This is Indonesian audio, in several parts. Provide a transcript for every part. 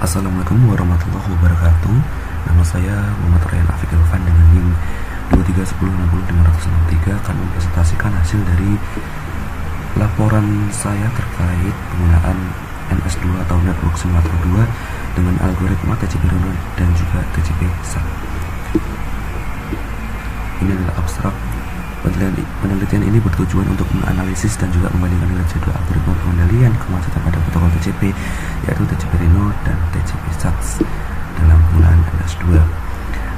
Assalamualaikum warahmatullahi wabarakatuh. Nama saya Muhammad Ryan Afiq Elvan dengan NIM 231060563 akan mempresentasikan hasil dari laporan saya terkait penggunaan NS2 atau Network Simulator 2 dengan algoritma TCP Reno dan juga TCP SAT. Ini adalah abstrak. Penelitian ini bertujuan untuk menganalisis dan juga membandingkan kinerja dua algoritma pengendalian kemacetan pada protokol TCP, yaitu TCP Reno dan TCP SAT dalam penggunaan NS2.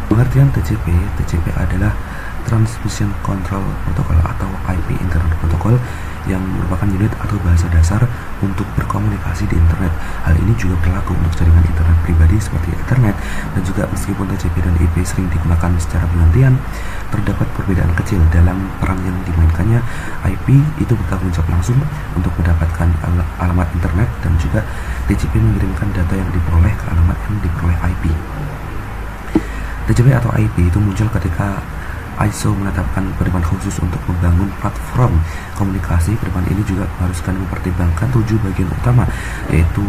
Pengertian TCP adalah Transmission Control Protocol atau IP Internet Protocol yang merupakan unit atau bahasa dasar untuk berkomunikasi di internet. Hal ini juga berlaku untuk jaringan internet pribadi seperti Ethernet, dan juga meskipun TCP dan IP sering digunakan secara bergantian, terdapat perbedaan kecil dalam peran yang dimainkannya. IP itu bertanggung jawab langsung untuk mendapatkan alamat internet, dan juga TCP mengirimkan data yang diperoleh ke alamat yang diperoleh IP. TCP atau IP itu muncul ketika ISO menetapkan pedoman khusus untuk membangun platform komunikasi. Pedoman ini juga haruskan mempertimbangkan 7 bagian utama, yaitu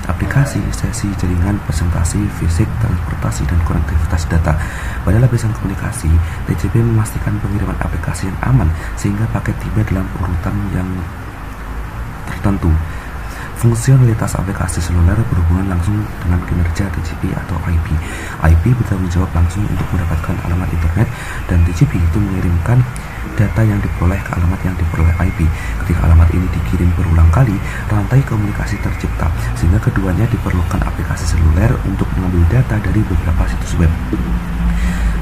aplikasi, sesi, jaringan, presentasi, fisik, transportasi, dan konektivitas data. Pada lapisan komunikasi, TCP memastikan pengiriman aplikasi yang aman sehingga paket tiba dalam urutan yang tertentu. Fungsionalitas aplikasi seluler berhubungan langsung dengan kinerja TCP atau IP. IP bertanggung jawab langsung untuk mendapatkan alamat internet, dan TCP itu mengirimkan data yang diperoleh ke alamat yang diperoleh IP. Ketika alamat ini dikirim berulang kali, rantai komunikasi tercipta, sehingga keduanya diperlukan aplikasi seluler untuk mengambil data dari beberapa situs web.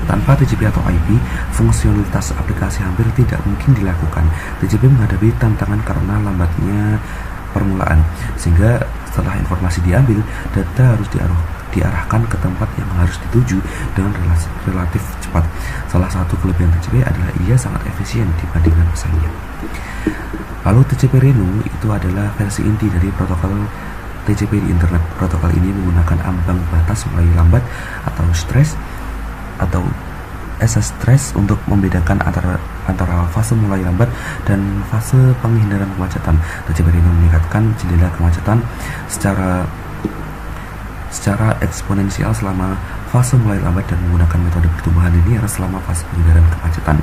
Tanpa TCP atau IP, fungsionalitas aplikasi hampir tidak mungkin dilakukan. TCP menghadapi tantangan karena lambatnya permulaan, sehingga setelah informasi diambil, data harus diarahkan ke tempat yang harus dituju dengan relatif cepat. Salah satu kelebihan TCP adalah ia sangat efisien dibandingkan pesaingnya. Lalu TCP Reno itu adalah versi inti dari protokol TCP di internet. Protokol ini menggunakan ambang batas mulai lambat atau stress atau stress untuk membedakan antara fase mulai lambat dan fase penghindaran kemacetan. TCP Reno meningkatkan jendela kemacetan secara eksponensial selama fase mulai lambat dan menggunakan metode pertumbuhan linear selama fase penghindaran kemacetan.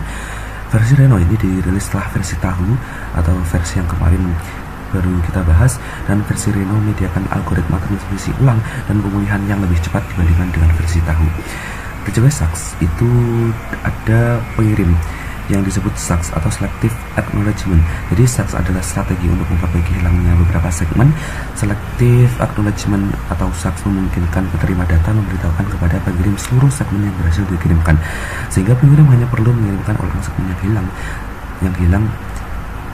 Versi Reno ini dirilis setelah versi Tahu atau versi yang kemarin baru kita bahas, dan versi Reno menyediakan algoritma transmisi ulang dan pemulihan yang lebih cepat dibandingkan dengan versi Tahu. TCP SAT itu ada pengirim yang disebut SAT atau Selective Acknowledgement. Jadi SAT adalah strategi untuk memperbaiki hilangnya beberapa segmen. Selective Acknowledgement atau SAT memungkinkan penerima data memberitahukan kepada pengirim seluruh segmen yang berhasil dikirimkan, sehingga pengirim hanya perlu mengirimkan ulang segmen yang hilang,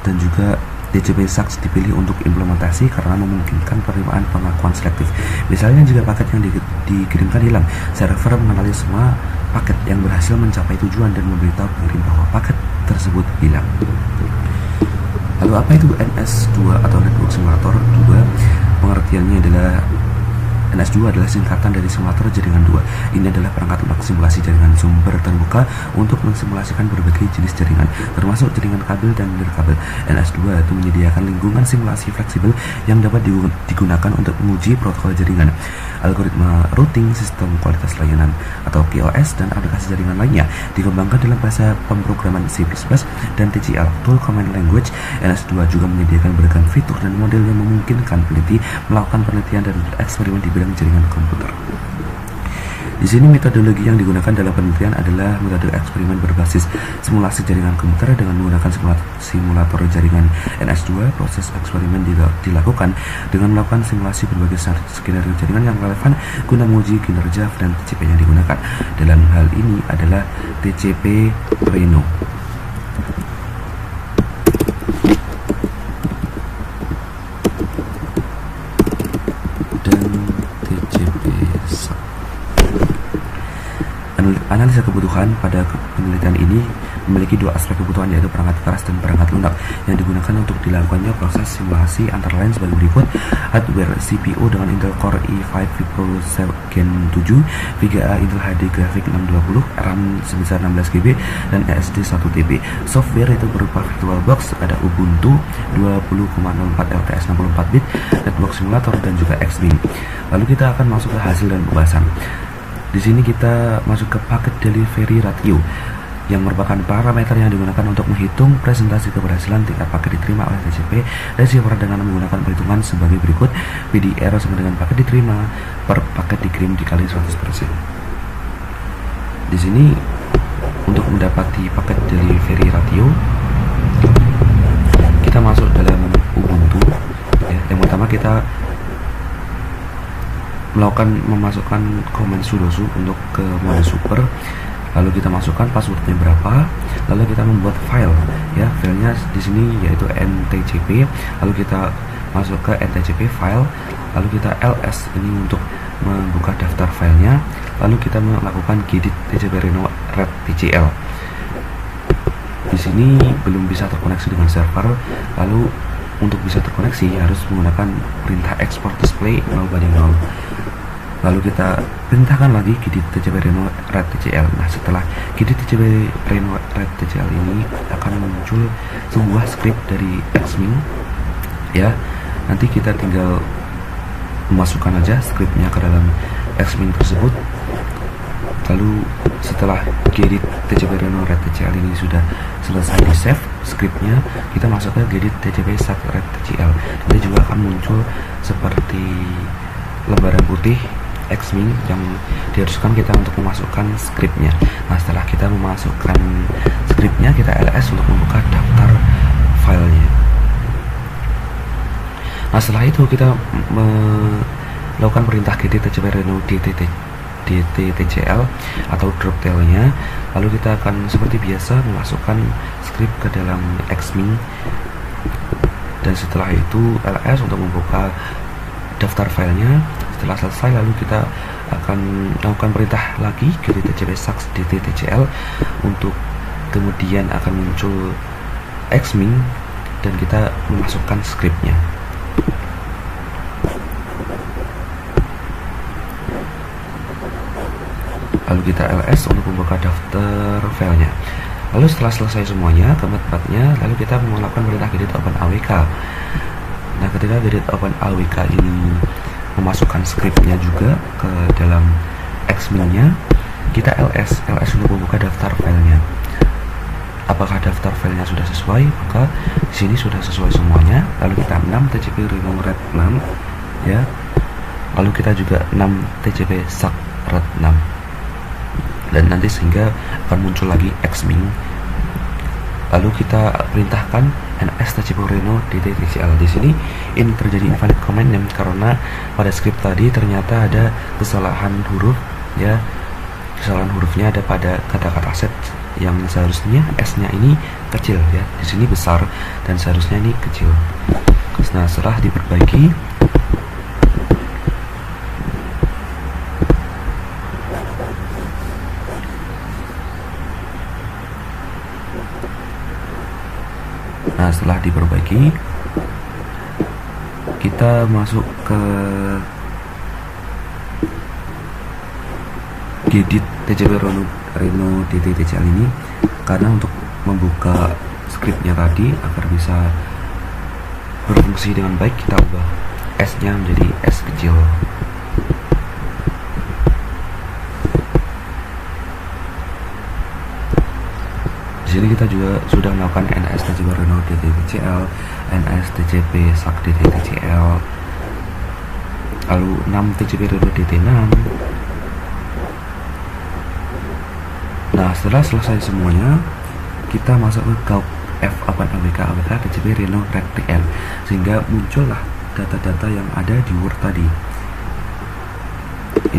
dan juga TCP SAT dipilih untuk implementasi karena memungkinkan penerimaan pengakuan selektif. Misalnya jika paket yang dikirimkan hilang, server mengenali semua paket yang berhasil mencapai tujuan dan memberitahu pengirim bahwa paket tersebut hilang. Lalu apa itu NS2 atau Network Simulator 2? Pengertiannya adalah NS2 adalah singkatan dari simulator jaringan 2. Ini adalah perangkat untuk simulasi jaringan sumber terbuka untuk mensimulasikan berbagai jenis jaringan, termasuk jaringan kabel dan nirkabel. NS2 itu menyediakan lingkungan simulasi fleksibel yang dapat digunakan untuk menguji protokol jaringan, algoritma routing, sistem kualitas layanan atau QoS, dan aplikasi jaringan lainnya. Dikembangkan dalam bahasa pemrograman C++ dan TCL Tool Command Language. NS2 juga menyediakan beragam fitur dan model yang memungkinkan peneliti melakukan penelitian dan eksperimen di bidang jaringan komputer. Di sini metodologi yang digunakan dalam penelitian adalah metode eksperimen berbasis simulasi jaringan komputer dengan menggunakan simulator jaringan NS2. Proses eksperimen dilakukan dengan melakukan simulasi berbagai skenario jaringan yang relevan guna menguji kinerja dan TCP yang digunakan. Dalam hal ini adalah TCP Reno. Analisa kebutuhan pada penelitian ini memiliki dua aspek kebutuhan, yaitu perangkat keras dan perangkat lunak yang digunakan untuk dilakukannya proses simulasi antara lain sebagai berikut: hardware CPU dengan Intel Core i5 Pro Gen 7, VGA Intel HD Graphics 620, RAM sebesar 16GB dan SSD 1TB. Software itu berupa VirtualBox, ada Ubuntu 20.04 LTS 64-bit, Network Simulator dan juga Xming. Lalu kita akan masuk ke hasil dan pembahasan. Di sini kita masuk ke packet delivery ratio, yang merupakan parameter yang digunakan untuk menghitung presentasi keberhasilan tingkat paket diterima oleh TCP receiver dengan menggunakan perhitungan sebagai berikut: PDR sama dengan paket diterima per paket dikirim dikali 100%. Di sini untuk mendapati paket delivery ratio, kita masuk dalam Ubuntu ya. Yang pertama kita memasukkan command sudo untuk ke mode super, lalu kita masukkan passwordnya berapa, lalu kita membuat file ya. Filenya di sini yaitu ntcp, lalu kita masuk ke ntcp file, lalu kita ls ini untuk membuka daftar filenya, lalu kita melakukan gedit tcp reno red tcl. Di sini belum bisa terkoneksi dengan server, lalu untuk bisa terkoneksi harus menggunakan perintah export display 0:0. Lalu kita perintahkan lagi gedit tcp reno red tcl. Nah, setelah gedit tcp reno red tcl ini akan muncul sebuah script dari Xming ya. Nanti kita tinggal memasukkan aja scriptnya ke dalam Xming tersebut. Lalu setelah gedit tcp reno red tcl ini sudah selesai di save scriptnya, kita masuk ke gedit tcp sac red tcl. Nanti juga akan muncul seperti lembaran putih Xming yang diharuskan kita untuk memasukkan scriptnya. Nah, setelah kita memasukkan scriptnya, kita ls untuk membuka daftar filenya. Nah, setelah itu kita melakukan perintah gedit tcp reno dttcl atau droptailnya. Lalu kita akan seperti biasa memasukkan script ke dalam Xming, dan setelah itu ls untuk membuka daftar filenya. Setelah selesai, lalu kita akan melakukan perintah lagi gedit tcp sac dttcl, untuk kemudian akan muncul Xming dan kita memasukkan scriptnya. Lalu kita ls untuk membuka daftar filenya. Lalu setelah selesai semuanya ke tempatnya, lalu kita melakukan perintah gedit open awk. Nah, ketika gedit open awk ini memasukkan scriptnya juga ke dalam Xming-nya, kita ls untuk membuka daftar filenya. Apakah daftar filenya sudah sesuai? Maka di sini sudah sesuai semuanya. Lalu kita 6 tcp reno red 6 ya. Lalu kita juga 6 tcp sac red 6. Dan nanti sehingga akan muncul lagi Xming. Lalu kita perintahkan ns tcp reno dttcl. Di sini ini terjadi invalid command name karena pada script tadi ternyata ada kesalahan huruf ya. Kesalahan hurufnya ada pada kata-kata set yang seharusnya s-nya ini kecil ya. Di sini besar dan seharusnya ini kecil. Nah, setelah diperbaiki, kita masuk ke gedit tcp reno dttcl ini, karena untuk membuka scriptnya tadi agar bisa berfungsi dengan baik, kita ubah s-nya menjadi s kecil. Di sini kita juga sudah melakukan ns tcp reno dttcl, ns tcp sac dttcl, lalu 6 tcp reno dt6. Nah, setelah selesai semuanya, kita masuk ke gauk f open awk tcp reno red tl, sehingga muncullah data-data yang ada di Word tadi.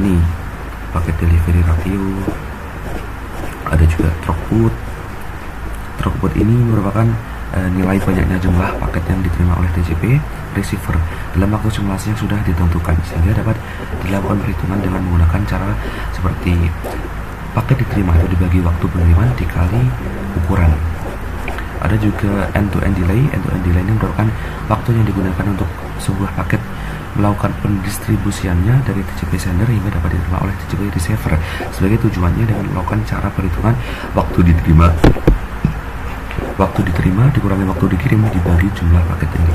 Ini paket delivery ratio, ada juga throughput. Throughput ini merupakan nilai banyaknya jumlah paket yang diterima oleh TCP receiver dalam waktu simulasi yang sudah ditentukan, sehingga dapat dilakukan perhitungan dengan menggunakan cara seperti paket diterima atau dibagi waktu pengiriman dikali ukuran. Ada juga end-to-end delay. End-to-end delay ini merupakan waktu yang digunakan untuk sebuah paket melakukan pendistribusiannya dari TCP sender hingga dapat diterima oleh TCP receiver. Sebagai tujuannya dengan melakukan cara perhitungan waktu diterima dikurangi waktu dikirim dibagi jumlah paket yang dikirim.